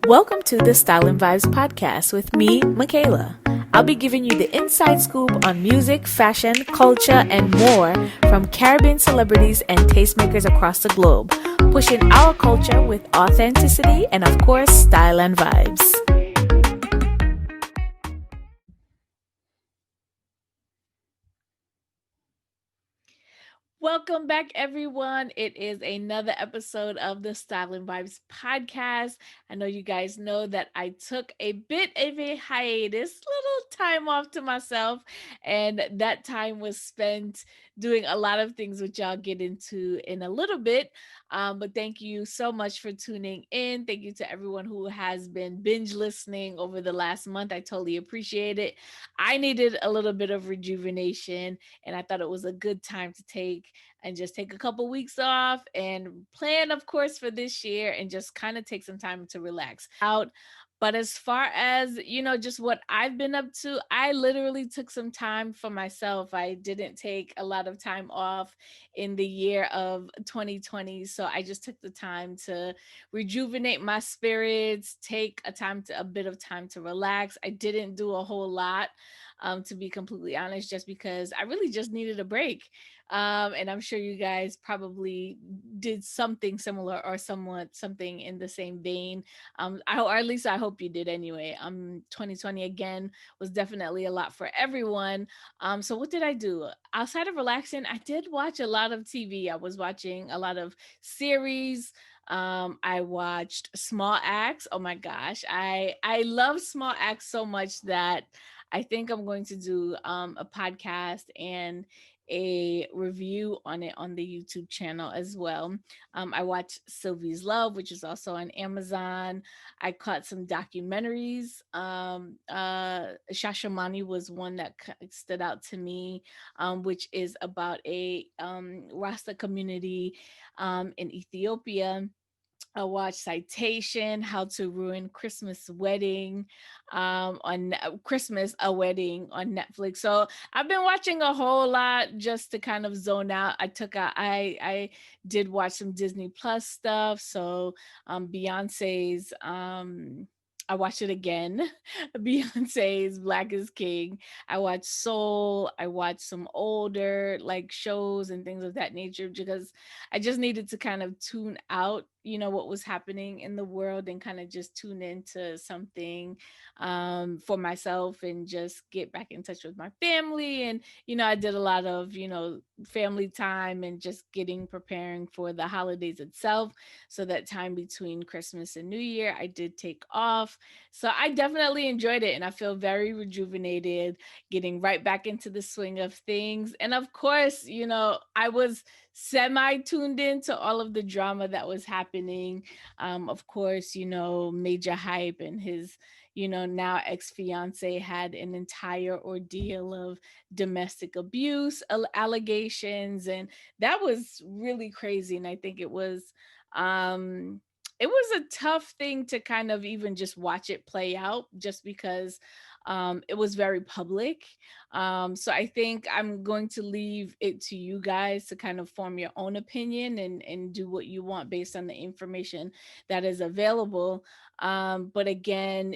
Welcome to the Style and Vibes podcast with me, Michaela. I'll be giving you the inside scoop on music, fashion, culture, and more from Caribbean celebrities and tastemakers across the globe, pushing our culture with authenticity and, of course, style and vibes. Welcome back, everyone. It is another episode of the Style and Vibes podcast. I know you guys know that I took a bit of a hiatus, little time off to myself, and that time was spent doing a lot of things, which I'll get into in a little bit. But thank you so much for tuning in. Thank you to everyone who has been binge listening over the last month. I totally appreciate it. I needed a little bit of rejuvenation, and I thought it was a good time to take a couple weeks off and plan, of course, for this year and just kind of take some time to relax out. But as far as, just what I've been up to, I literally took some time for myself. I didn't take a lot of time off in the year of 2020. So I just took the time to rejuvenate my spirits, take a bit of time to relax. I didn't do a whole lot, to be completely honest, just because I really just needed a break. And I'm sure you guys probably did something similar or somewhat something in the same vein. Or at least I hope you did anyway. 2020 again was definitely a lot for everyone. So what did I do outside of relaxing? I did watch a lot of TV. I was watching a lot of series. I watched Small Acts. Oh my gosh, I love Small Acts so much that I think I'm going to do a podcast and a review on it on the YouTube channel as well. I watched Sylvie's Love, which is also on Amazon. I caught some documentaries. Shashamani was one that stood out to me, which is about a Rasta community in Ethiopia. I watched Citation, How to Ruin Christmas Wedding, Christmas a Wedding on Netflix. So I've been watching a whole lot just to kind of zone out. I did watch some Disney Plus stuff. So Beyonce's I watched it again. Beyonce's Black is King. I watched Soul. I watched some older like shows and things of that nature because I just needed to kind of tune out, what was happening in the world and kind of just tune into something for myself and just get back in touch with my family. And, I did a lot of, family time and just preparing for the holidays itself. So that time between Christmas and New Year, I did take off. So I definitely enjoyed it and I feel very rejuvenated, getting right back into the swing of things. And of course, I was semi tuned into all of the drama that was happening. Of course, Major Hype and his, now ex fiance had an entire ordeal of domestic abuse allegations. And that was really crazy. And I think it was a tough thing to kind of even just watch it play out just because it was very public. So I think I'm going to leave it to you guys to kind of form your own opinion and do what you want based on the information that is available. But again,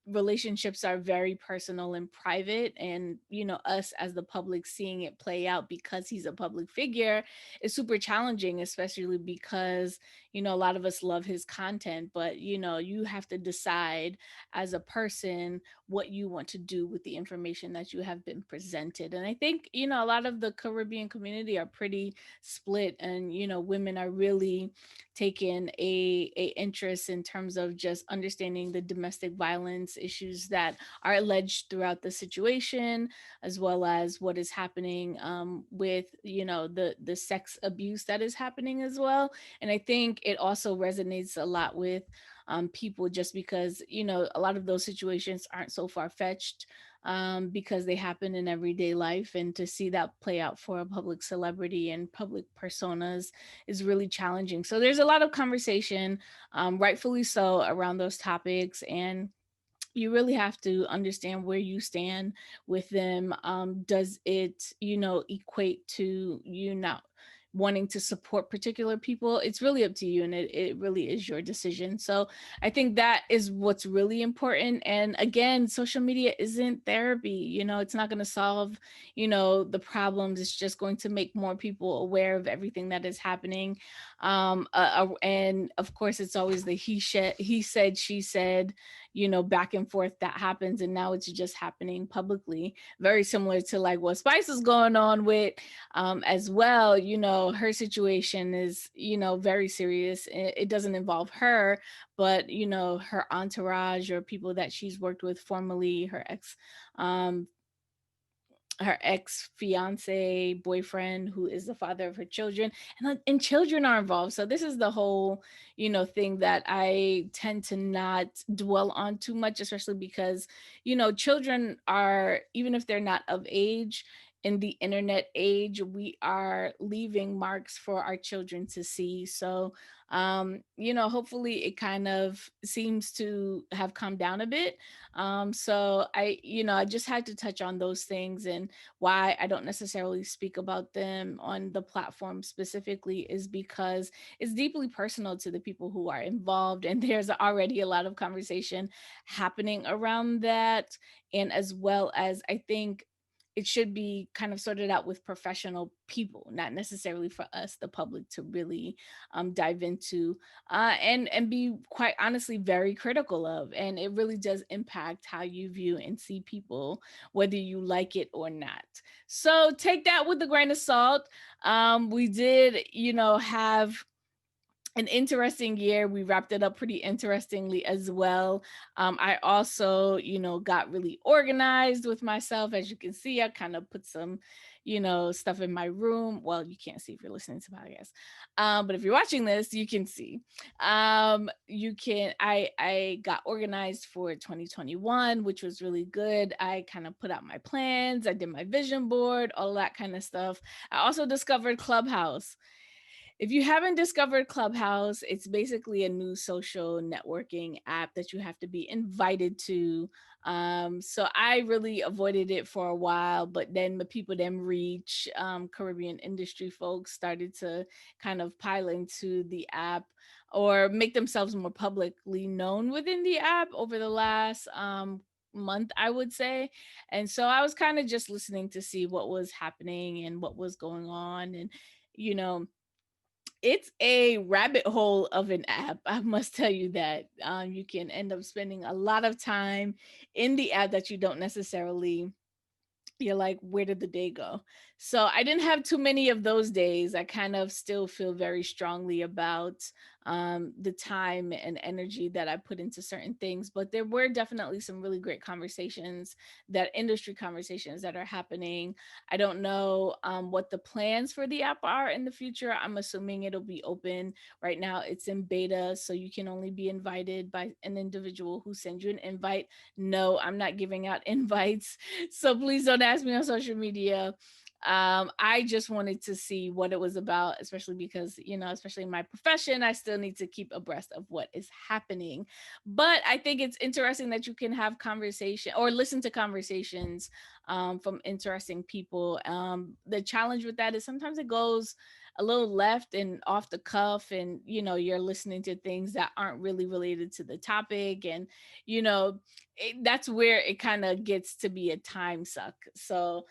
relationships are very personal and private, and us as the public seeing it play out because he's a public figure is super challenging, especially because a lot of us love his content, but you have to decide as a person what you want to do with the information that you have been presented. And I think a lot of the Caribbean community are pretty split, and women are really taking a interest in terms of just understanding the domestic violence issues that are alleged throughout the situation, as well as what is happening with the sex abuse that is happening as well. And I think it also resonates a lot with people, just because a lot of those situations aren't so far fetched, because they happen in everyday life, and to see that play out for a public celebrity and public personas is really challenging. So there's a lot of conversation, rightfully so, around those topics, and you really have to understand where you stand with them. Does it, equate to you not wanting to support particular people, it's really up to you, and it really is your decision. So I think that is what's really important. And again, social media isn't therapy. It's not going to solve, the problems. It's just going to make more people aware of everything that is happening. And of course, it's always the he said, she said, back and forth that happens. And now it's just happening publicly, very similar to like what Spice is going on with, as well. Her situation is, very serious. It doesn't involve her, but, her entourage or people that she's worked with formerly, um, her ex fiance boyfriend, who is the father of her children, and children are involved. So this is the whole, thing that I tend to not dwell on too much, especially because, children are, even if they're not of age, in the internet age, we are leaving marks for our children to see. So hopefully it kind of seems to have come down a bit. So I just had to touch on those things. And why I don't necessarily speak about them on the platform specifically is because it's deeply personal to the people who are involved. And there's already a lot of conversation happening around that. And as well as, I think it should be kind of sorted out with professional people, not necessarily for us, the public, to really dive into, and be quite honestly very critical of. And it really does impact how you view and see people, whether you like it or not. So take that with a grain of salt. We did, have an interesting year. We wrapped it up pretty interestingly as well. I also, got really organized with myself. As you can see, I kind of put some, stuff in my room. Well, you can't see if you're listening to podcasts, but if you're watching this, you can see. You can. I got organized for 2021, which was really good. I kind of put out my plans. I did my vision board, all that kind of stuff. I also discovered Clubhouse. If you haven't discovered Clubhouse, it's basically a new social networking app that you have to be invited to. So I really avoided it for a while, but then the people then reach, Caribbean industry folks started to kind of pile into the app or make themselves more publicly known within the app over the last month, I would say. And so I was kind of just listening to see what was happening and what was going on. And, you know, it's a rabbit hole of an app. I must tell you that. You can end up spending a lot of time in the app that you don't necessarily, you're like, where did the day go? So I didn't have too many of those days. I kind of still feel very strongly about, the time and energy that I put into certain things. But there were definitely some really great conversations, that industry conversations that are happening. I don't know, what the plans for the app are in the future. I'm assuming it'll be open. Right now, it's in beta, so you can only be invited by an individual who sends you an invite. No, I'm not giving out invites, so please don't ask me on social media. I just wanted to see what it was about, especially because, especially in my profession, I still need to keep abreast of what is happening. But I think it's interesting that you can have conversation or listen to conversations, from interesting people. The challenge with that is sometimes it goes a little left and off the cuff, and you're listening to things that aren't really related to the topic. And that's where it kind of gets to be a time suck. So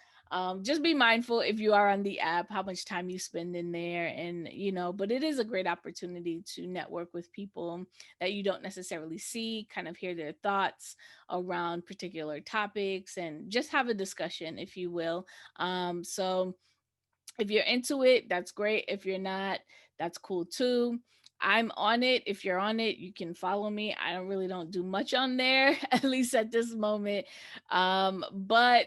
just be mindful, if you are on the app, how much time you spend in there. And but it is a great opportunity to network with people that you don't necessarily see, kind of hear their thoughts around particular topics, and just have a discussion, if you will. So if you're into it, that's great. If you're not, that's cool too. I'm on it. If you're on it, you can follow me. I don't do much on there, at least at this moment. But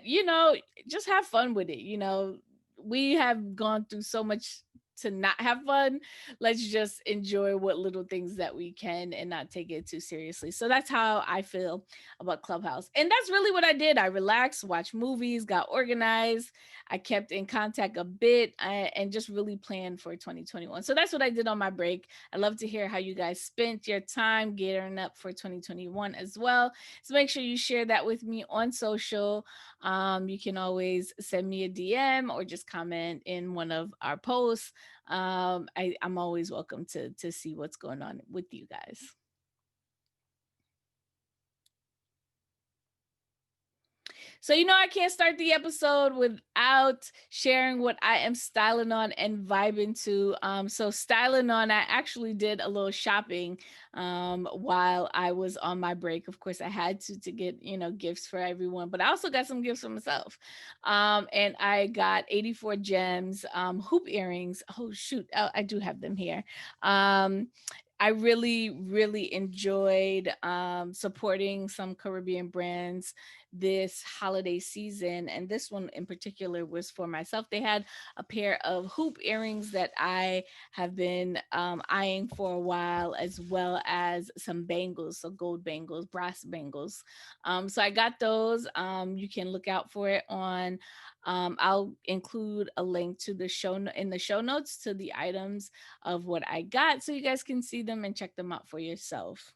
just have fun with it. We have gone through so much to not have fun. Let's just enjoy what little things that we can and not take it too seriously. So that's how I feel about Clubhouse. And that's really what I did. I relaxed, watched movies, got organized. I kept in contact a bit, and just really planned for 2021. So that's what I did on my break. I'd love to hear how you guys spent your time gearing up for 2021 as well. So make sure you share that with me on social. You can always send me a DM or just comment in one of our posts. I'm always welcome to see what's going on with you guys. So, I can't start the episode without sharing what I am styling on and vibing to. So, styling on, I actually did a little shopping while I was on my break. Of course, I had to get, gifts for everyone, but I also got some gifts for myself. And I got 84 gems, hoop earrings. Oh, shoot. I do have them here. I really, really enjoyed supporting some Caribbean brands this holiday season. And this one in particular was for myself. They had a pair of hoop earrings that I have been eyeing for a while, as well as some bangles, so gold bangles, brass bangles. So I got those. You can look out for it on. I'll include a link to the in the show notes to the items of what I got, so you guys can see them and check them out for yourself.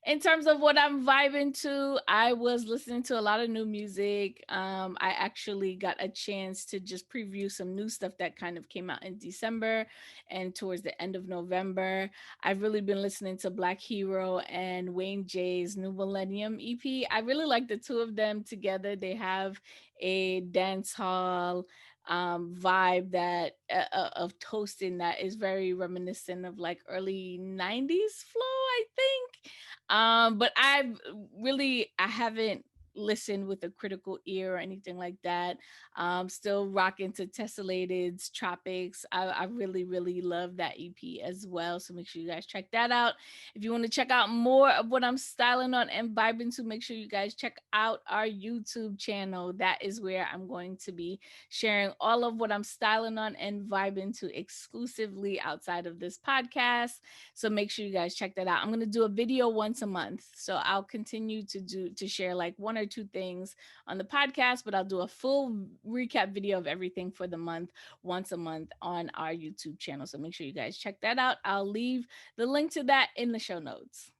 In terms of what I'm vibing to, I was listening to a lot of new music. I actually got a chance to just preview some new stuff that kind of came out in December and towards the end of November. I've really been listening to Black Hero and Wayne J's New Millennium EP. I really like the two of them together. They have a dance hall vibe that of toasting that is very reminiscent of like early 90s flow, I think. But I haven't listened with a critical ear or anything like that. Still rocking to Tesselated's Tropics. I really, really love that EP as well. So make sure you guys check that out. If you want to check out more of what I'm styling on and vibing to, make sure you guys check out our YouTube channel. That is where I'm going to be sharing all of what I'm styling on and vibing to exclusively outside of this podcast. So make sure you guys check that out. I'm going to do a video once a month. So I'll continue to share like one or two things on the podcast, but I'll do a full recap video of everything for the month once a month on our YouTube channel. So make sure you guys check that out. I'll leave the link to that in the show notes.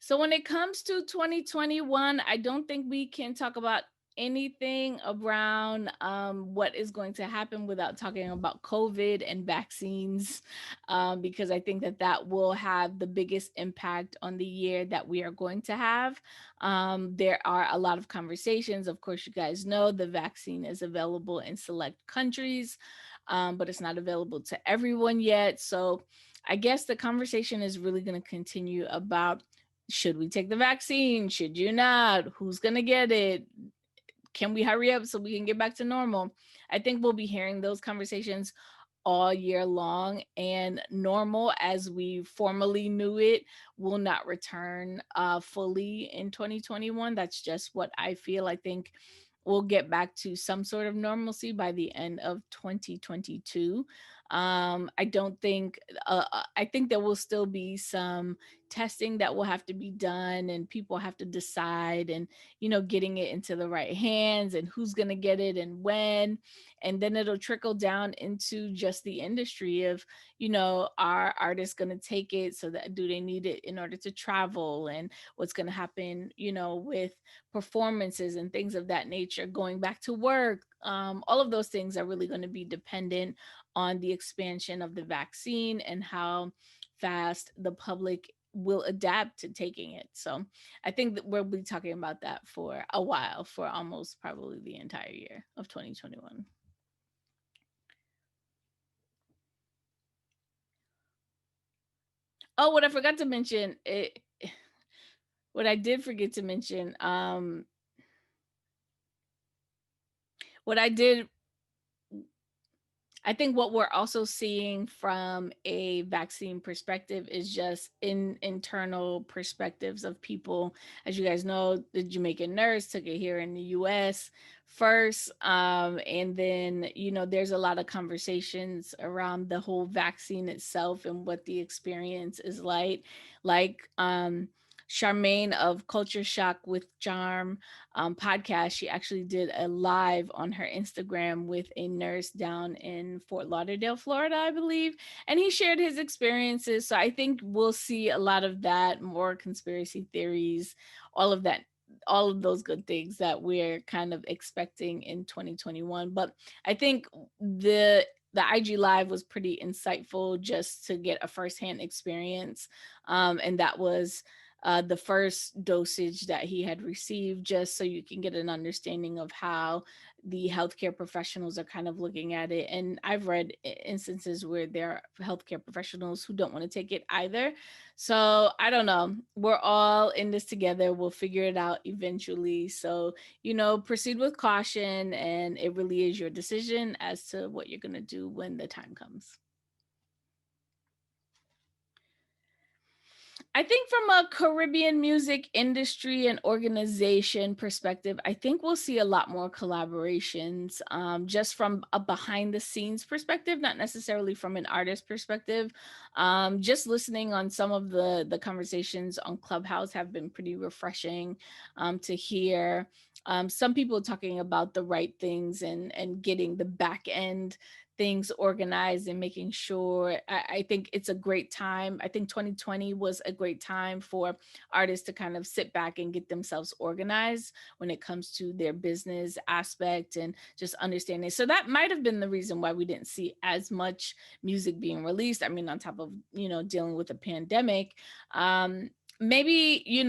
So when it comes to 2021, I don't think we can talk about anything around what is going to happen without talking about COVID and vaccines, because I think that will have the biggest impact on the year that we are going to have. There are a lot of conversations. Of course, you guys know the vaccine is available in select countries, but it's not available to everyone yet. So I guess the conversation is really going to continue about, should we take the vaccine? Should you not? Who's going to get it? Can we hurry up so we can get back to normal? I think we'll be hearing those conversations all year long, and normal as we formally knew it will not return fully in 2021. That's just what I feel. I think we'll get back to some sort of normalcy by the end of 2022. I don't think, I think there will still be some testing that will have to be done, and people have to decide, and, getting it into the right hands and who's going to get it and when. And then it'll trickle down into just the industry of, are artists going to take it? So that, do they need it in order to travel? And what's going to happen, with performances and things of that nature, going back to work. All of those things are really going to be dependent on the expansion of the vaccine and how fast the public will adapt to taking it. So I think that we'll be talking about that for a while, for almost probably the entire year of 2021. Oh, what I forgot to mention, what I did forget to mention, what I did I think what we're also seeing from a vaccine perspective is just in internal perspectives of people. As you guys know, the Jamaican nurse took it here in the US first. And then, there's a lot of conversations around the whole vaccine itself and what the experience is like. Like, Charmaine of Culture Shock with Charm podcast, she actually did a live on her Instagram with a nurse down in Fort Lauderdale, Florida, I believe. And he shared his experiences. So I think we'll see a lot of that, more conspiracy theories, all of that all of those good things that we're kind of expecting in 2021. But I think the IG live was pretty insightful just to get a firsthand experience, and that was the first dosage that he had received, just so you can get an understanding of how the healthcare professionals are kind of looking at it. And I've read instances where there are healthcare professionals who don't want to take it either. So I don't know. We're all in this together. We'll figure it out eventually. So, proceed with caution, and it really is your decision as to what you're going to do when the time comes. I think from a Caribbean music industry and organization perspective, I think we'll see a lot more collaborations, just from a behind the scenes perspective, not necessarily from an artist perspective. Just listening on some of the conversations on Clubhouse have been pretty refreshing, to hear. Some people talking about the right things, and getting the back end things organized and making sure. I think it's a great time. I think 2020 was a great time for artists to kind of sit back and get themselves organized when it comes to their business aspect and just understanding. So that might have been the reason why we didn't see as much music being released. I mean, on top of, dealing with a pandemic, maybe,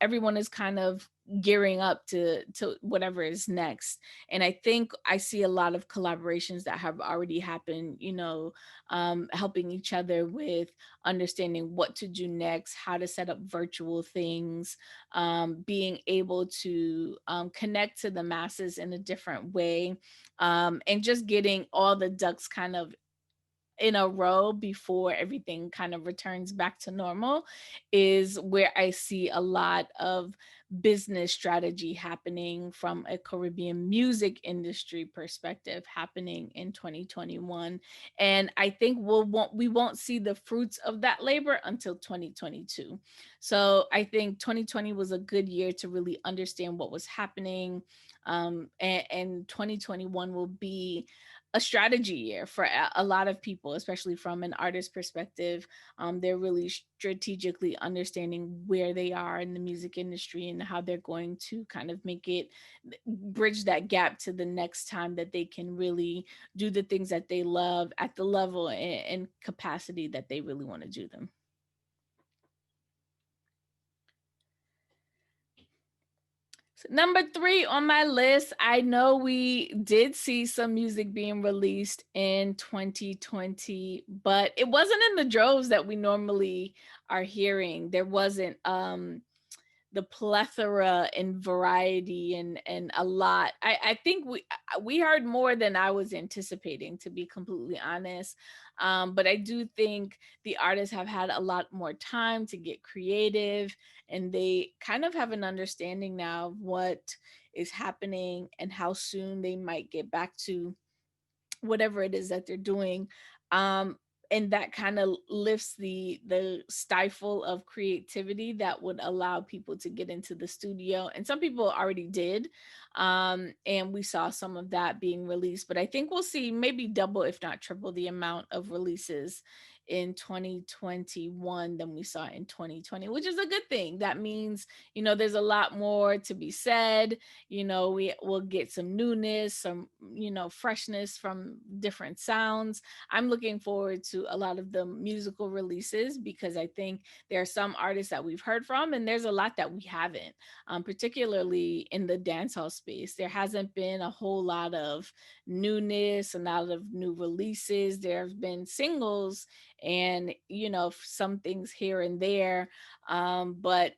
everyone is kind of gearing up to whatever is next. And I think I see a lot of collaborations that have already happened, helping each other with understanding what to do next, how to set up virtual things, being able to connect to the masses in a different way, and just getting all the ducks kind of in a row before everything kind of returns back to normal is where I see a lot of business strategy happening from a Caribbean music industry perspective happening in 2021. And I think we won't see the fruits of that labor until 2022. So I think 2020 was a good year to really understand what was happening. And 2021 will be a strategy year for a lot of people, especially from an artist perspective. They're really strategically understanding where they are in the music industry and how they're going to kind of make it bridge that gap to the next time that they can really do the things that they love at the level and capacity that they really want to do them. Number three on my list, I know we did see some music being released in 2020, but it wasn't in the droves that we normally are hearing. There wasn't the plethora and variety and a lot. I think we heard more than I was anticipating, to be completely honest. But I do think the artists have had a lot more time to get creative, and they kind of have an understanding now of what is happening and how soon they might get back to whatever it is that they're doing. um and that kind of lifts the stifle of creativity that would allow people to get into the studio, and some people already did. And we saw some of that being released, but I think we'll see maybe double if not triple the amount of releases in 2021 than we saw in 2020, which is a good thing. That means, there's a lot more to be said. We will get some newness, some, freshness from different sounds. I'm looking forward to a lot of the musical releases because I think there are some artists that we've heard from, and there's a lot that we haven't, particularly in the dancehall space. There hasn't been a whole lot of newness, a lot of new releases. There have been singles and, some things here and there. But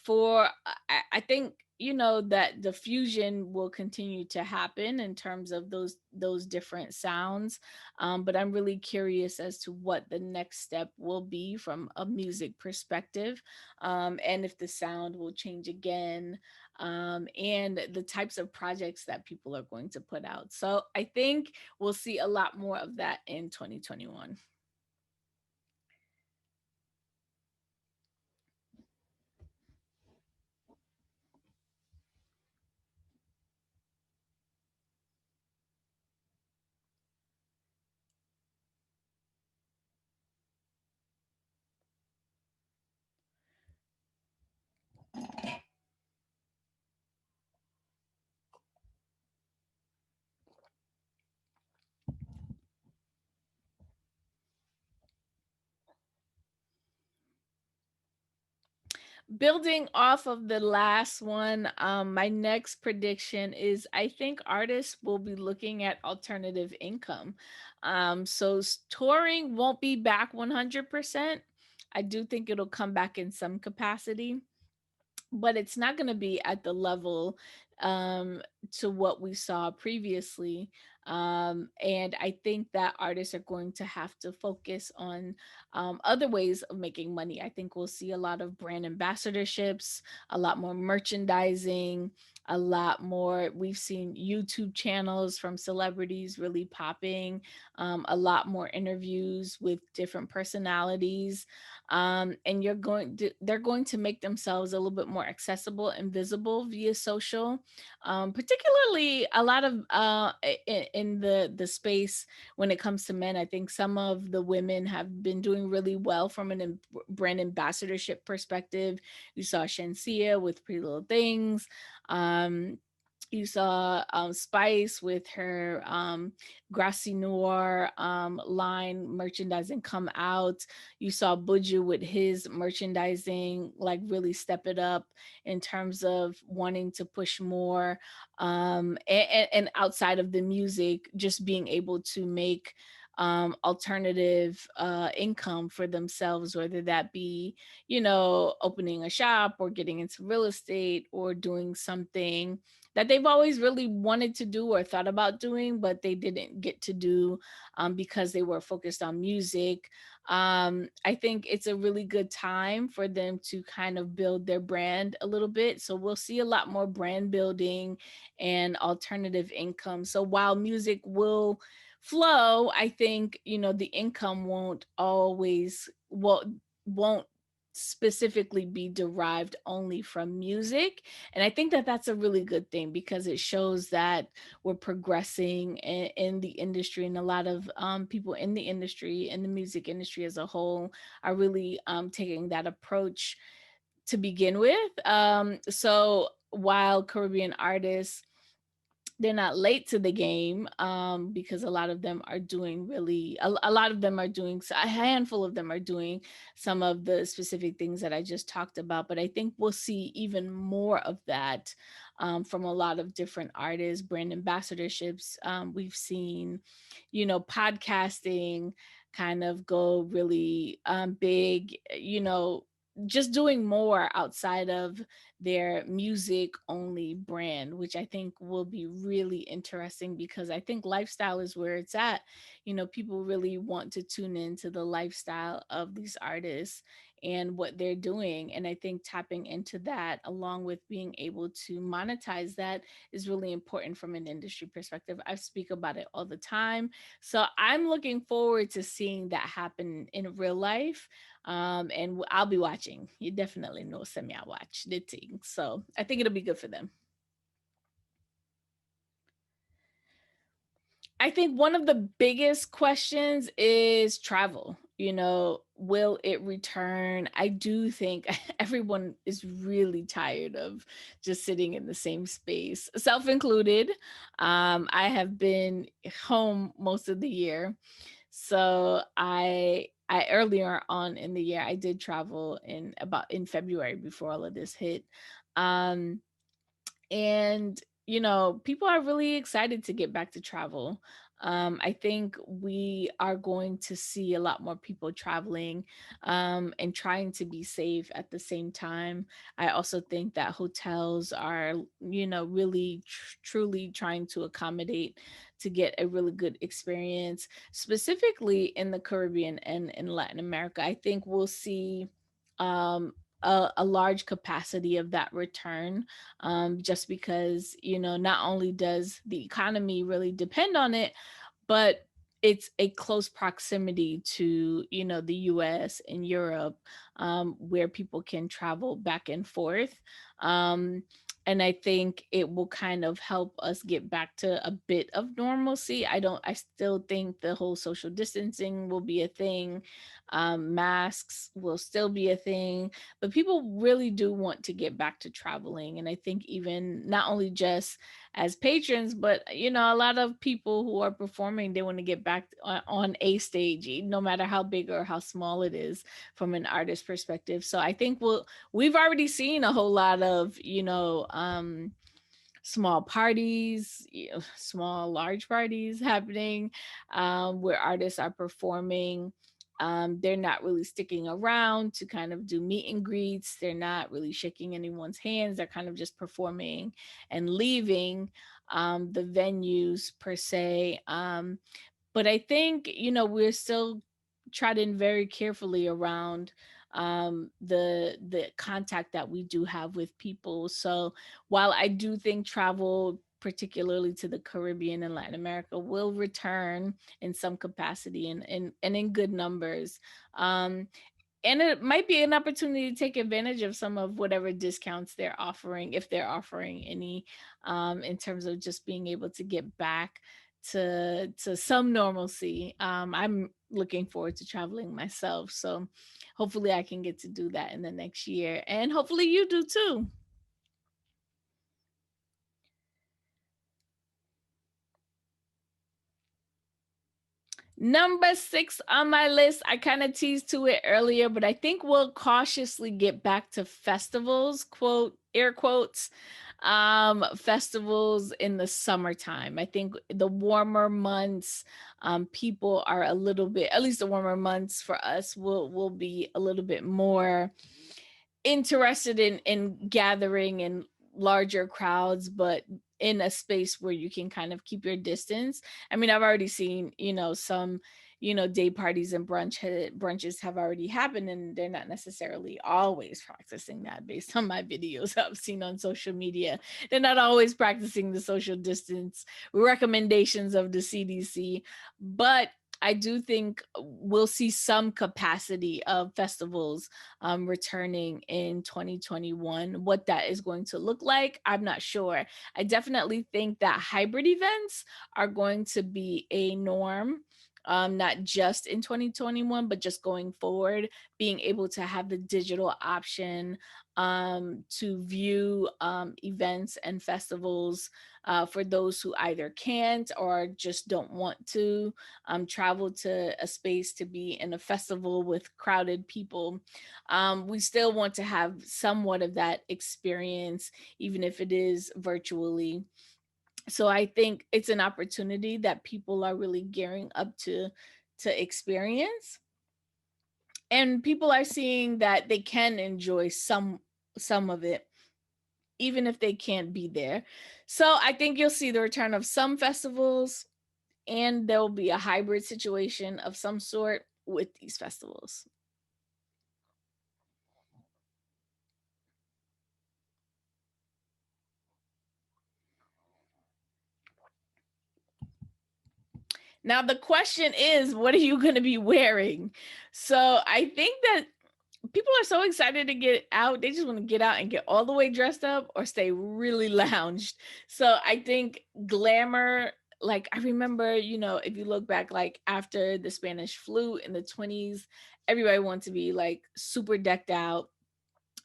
I think, that the fusion will continue to happen in terms of those different sounds. But I'm really curious as to what the next step will be from a music perspective, and if the sound will change again, and the types of projects that people are going to put out. So I think we'll see a lot more of that in 2021. Building off of the last one, my next prediction is I think artists will be looking at alternative income. Touring won't be back 100%. I do think it'll come back in some capacity, but it's not going to be at the level um to what we saw previously. And I think that artists are going to have to focus on other ways of making money. I think we'll see a lot of brand ambassadorships, a lot more merchandising, a lot more. We've seen YouTube channels from celebrities really popping, a lot more interviews with different personalities, and they're going to make themselves a little bit more accessible and visible via social. Particularly a lot of in the space when it comes to men. I think some of the women have been doing really well from brand ambassadorship perspective. You saw Shensia with Pretty Little Things. You saw Spice with her Grassy Noir line merchandising come out. You saw Buju with his merchandising, like really step it up in terms of wanting to push more. And outside of the music, just being able to make alternative income for themselves, whether that be, opening a shop or getting into real estate or doing something that they've always really wanted to do or thought about doing, but they didn't get to do because they were focused on music. I think it's a really good time for them to kind of build their brand a little bit. So we'll see a lot more brand building and alternative income. So while music will flow, I think, the income won't specifically be derived only from music. And I think that that's a really good thing because it shows that we're progressing in the industry, and a lot of people in the industry, in the music industry as a whole, are really taking that approach to begin with. So while Caribbean artists, they're not late to the game, because a lot of them are doing a lot of them are doing, a handful of them are doing some of the specific things that I just talked about. But I think we'll see even more of that from a lot of different artists, brand ambassadorships. We've seen, podcasting kind of go really big, just doing more outside of their music only brand, which I think will be really interesting because I think lifestyle is where it's at. People really want to tune into the lifestyle of these artists and what they're doing. And I think tapping into that, along with being able to monetize that, is really important from an industry perspective. I speak about it all the time. So I'm looking forward to seeing that happen in real life. And I'll be watching. You definitely know, send me, I watch the thing. So I think it'll be good for them. I think one of the biggest questions is travel. Will it return? I do think everyone is really tired of just sitting in the same space, self included. I have been home most of the year. So I earlier on in the year I did travel in February before all of this hit. Um and people are really excited to get back to travel. I think we are going to see a lot more people traveling, and trying to be safe at the same time. I also think that hotels are, really truly trying to accommodate to get a really good experience, specifically in the Caribbean and in Latin America. I think we'll see a large capacity of that return, just because, not only does the economy really depend on it, but it's a close proximity to, the US and Europe, where people can travel back and forth. Um, and I think it will kind of help us get back to a bit of normalcy. I still think the whole social distancing will be a thing. Masks will still be a thing, but people really do want to get back to traveling. And I think even not only just as patrons, but a lot of people who are performing, they want to get back on a stage, no matter how big or how small it is from an artist perspective. So I think we've already seen a whole lot of small parties, small, large parties happening, where artists are performing. They're not really sticking around to kind of do meet and greets. They're not really shaking anyone's hands. They're kind of just performing and leaving the venues per se. But I think, we're still treading very carefully around the contact that we do have with people. So while I do think travel, particularly to the Caribbean and Latin America, will return in some capacity and in good numbers. Um, and it might be an opportunity to take advantage of some of whatever discounts they're offering, if they're offering any, in terms of just being able to get back to some normalcy. I'm looking forward to traveling myself, so hopefully I can get to do that in the next year, and hopefully you do too. Number 6 on my list, I kind of teased to it earlier, but I think we'll cautiously get back to festivals, quote, air quotes, festivals in the summertime. I think the warmer months, people are a little bit, at least the warmer months for us will be a little bit more interested in gathering in larger crowds, but in a space where you can kind of keep your distance. I mean, I've already seen, some, day parties and brunches have already happened, and they're not necessarily always practicing that based on my videos I've seen on social media. They're not always practicing the social distance recommendations of the CDC, but I do think we'll see some capacity of festivals returning in 2021. What that is going to look like, I'm not sure. I definitely think that hybrid events are going to be a norm. Not just in 2021, but just going forward, being able to have the digital option to view events and festivals for those who either can't or just don't want to travel to a space to be in a festival with crowded people. We still want to have somewhat of that experience, even if it is virtually. So I think it's an opportunity that people are really gearing up to experience, and people are seeing that they can enjoy some of it even if they can't be there. So I think you'll see the return of some festivals, and there will be a hybrid situation of some sort with these festivals. Now the question is, what are you going to be wearing? So I think that people are so excited to get out. They just want to get out and get all the way dressed up or stay really lounged. So I think Glamour, like I remember, if you look back, like after the Spanish flu in the 20s, everybody wanted to be like super decked out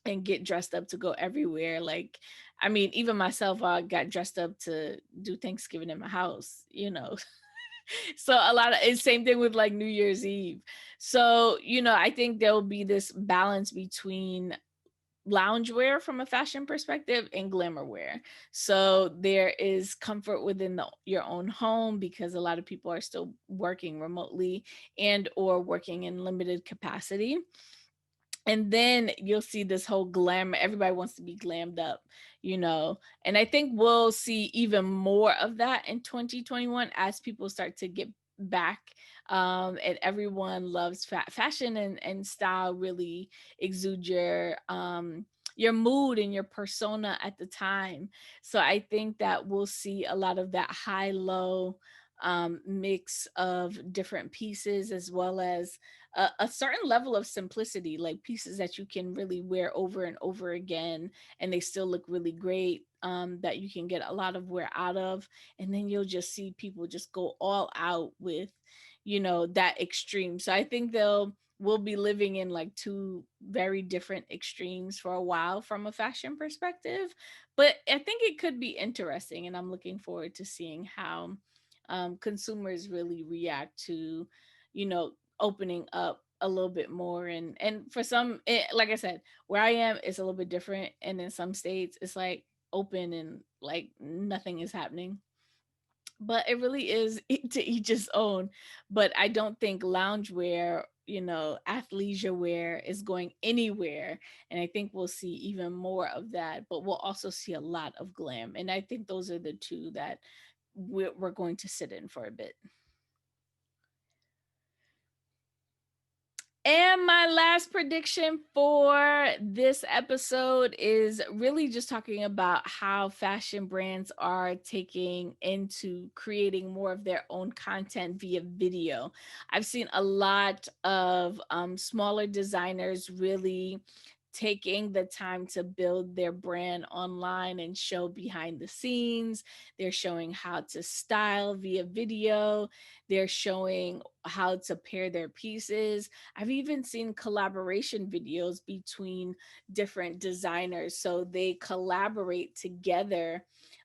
and get dressed up to go everywhere. Like, I mean, even myself, I got dressed up to do Thanksgiving in my house. So a lot of it's same thing with like New Year's Eve. So, I think there'll be this balance between loungewear from a fashion perspective and glamour wear. So there is comfort within your own home, because a lot of people are still working remotely and or working in limited capacity. And then you'll see this whole glamour. Everybody wants to be glammed up. And I think we'll see even more of that in 2021 as people start to get back. And everyone loves fashion, and style really exude your mood and your persona at the time. So I think that we'll see a lot of that high low mix of different pieces, as well as a certain level of simplicity, like pieces that you can really wear over and over again, and they still look really great. That you can get a lot of wear out of, and then you'll just see people just go all out with, that extreme. So I think they'll we'll be living in like two very different extremes for a while from a fashion perspective. But I think it could be interesting, and I'm looking forward to seeing how consumers really react to, opening up a little bit more. And for some, like I said, where I am is a little bit different, and in some states it's like open and like nothing is happening, but it really is to each his own. But I don't think loungewear, athleisure wear is going anywhere. And I think we'll see even more of that, but we'll also see a lot of glam. And I think those are the two that we're going to sit in for a bit. And my last prediction for this episode is really just talking about how fashion brands are taking into creating more of their own content via video. I've seen a lot of smaller designers really taking the time to build their brand online and show behind the scenes. They're showing how to style via video. They're showing how to pair their pieces. I've even seen collaboration videos between different designers. So they collaborate together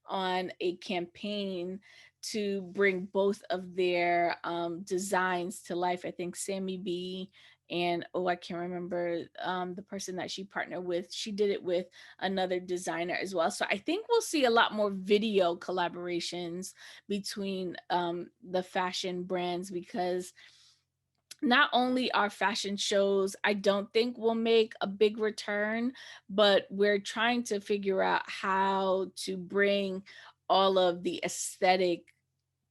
on a campaign to bring both of their designs to life. I think Sammy B and I can't remember the person that she partnered with. She did it with another designer as well. So I think we'll see a lot more video collaborations between the fashion brands, because not only are fashion shows, I don't think will make a big return, but we're trying to figure out how to bring all of the aesthetic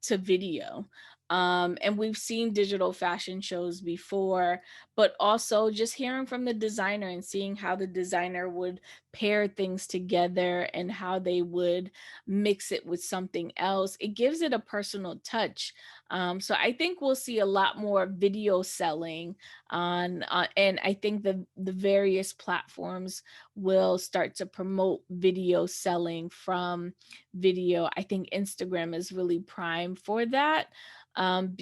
to video. And we've seen digital fashion shows before, but also just hearing from the designer and seeing how the designer would pair things together and how they would mix it with something else. It gives it a personal touch. So I think we'll see a lot more video selling and I think the various platforms will start to promote video selling from video. I think Instagram is really prime for that.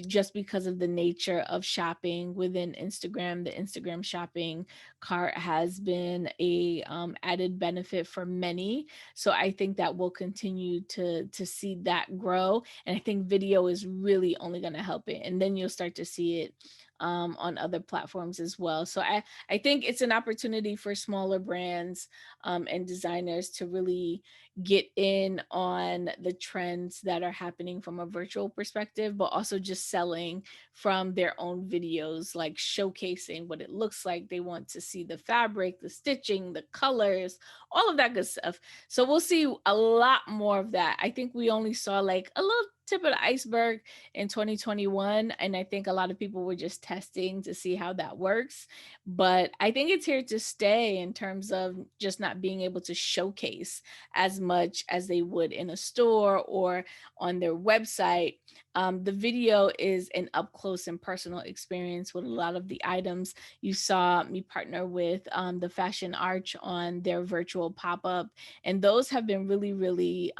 Just because of the nature of shopping within Instagram, the Instagram shopping cart has been a added benefit for many. So I think that we'll continue to see that grow, and I think video is really only going to help it. And then you'll start to see it on other platforms as well. So I think it's an opportunity for smaller brands and designers to really get in on the trends that are happening from a virtual perspective, but also just selling from their own videos, like showcasing what it looks like. They want to see the fabric, the stitching, the colors, all of that good stuff. So we'll see a lot more of that. I think we only saw like a little tip of the iceberg in 2021, and I think a lot of people were just testing to see how that works. But I think it's here to stay in terms of just not being able to showcase as much as they would in a store or on their website. The video is an up close and personal experience with a lot of the items. You saw me partner with the Fashion Arch on their virtual pop up, and those have been really, really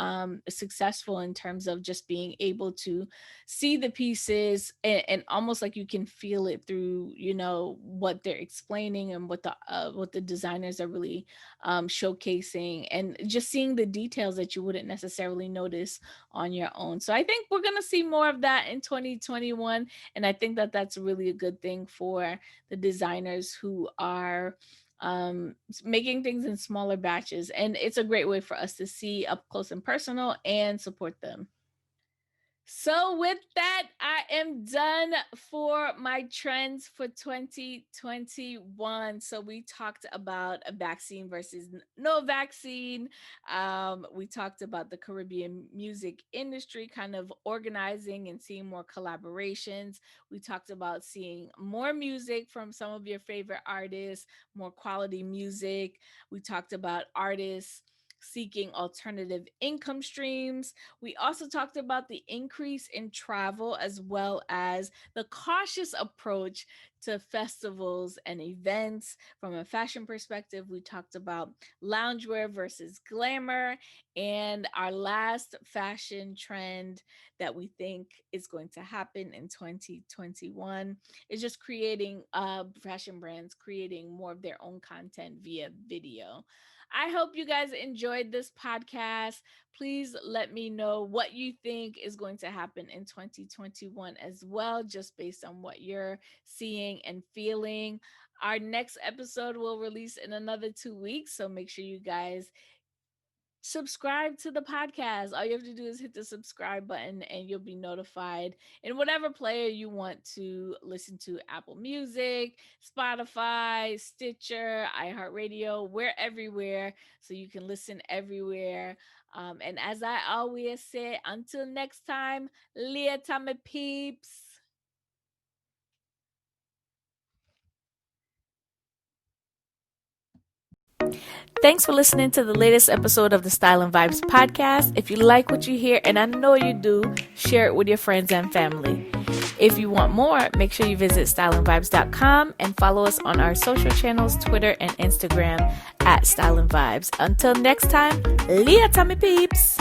successful in terms of just being able to see the pieces, and almost like you can feel it through, what they're explaining and what the designers are really showcasing, and just seeing the details that you wouldn't necessarily notice on your own. So I think we're going to see more of that in 2021. And I think that that's really a good thing for the designers who are making things in smaller batches. And it's a great way for us to see up close and personal and support them. So, with that, I am done for my trends for 2021. So, we talked about a vaccine versus no vaccine. We talked about the Caribbean music industry kind of organizing and seeing more collaborations. We talked about seeing more music from some of your favorite artists, more quality music. We talked about artists seeking alternative income streams. We also talked about the increase in travel as well as the cautious approach to festivals and events. From a fashion perspective, we talked about loungewear versus glamour, and our last fashion trend that we think is going to happen in 2021 is just creating fashion brands creating more of their own content via video. I hope you guys enjoyed this podcast. Please let me know what you think is going to happen in 2021 as well, just based on what you're seeing and feeling. Our next episode will release in another 2 weeks, so make sure you guys subscribe to the podcast. All you have to do is hit the subscribe button and you'll be notified in whatever player you want to listen to: Apple Music, Spotify, Stitcher, iHeartRadio. We're everywhere, so you can listen everywhere. And as I always say, until next time, Leah Tommy Peeps. Thanks for listening to the latest episode of the Style and Vibes podcast. If you like what you hear, and I know you do, share it with your friends and family. If you want more, make sure you visit styleandvibes.com and follow us on our social channels, Twitter and Instagram at Style and Vibes. Until next time, Leah Tommy Peeps.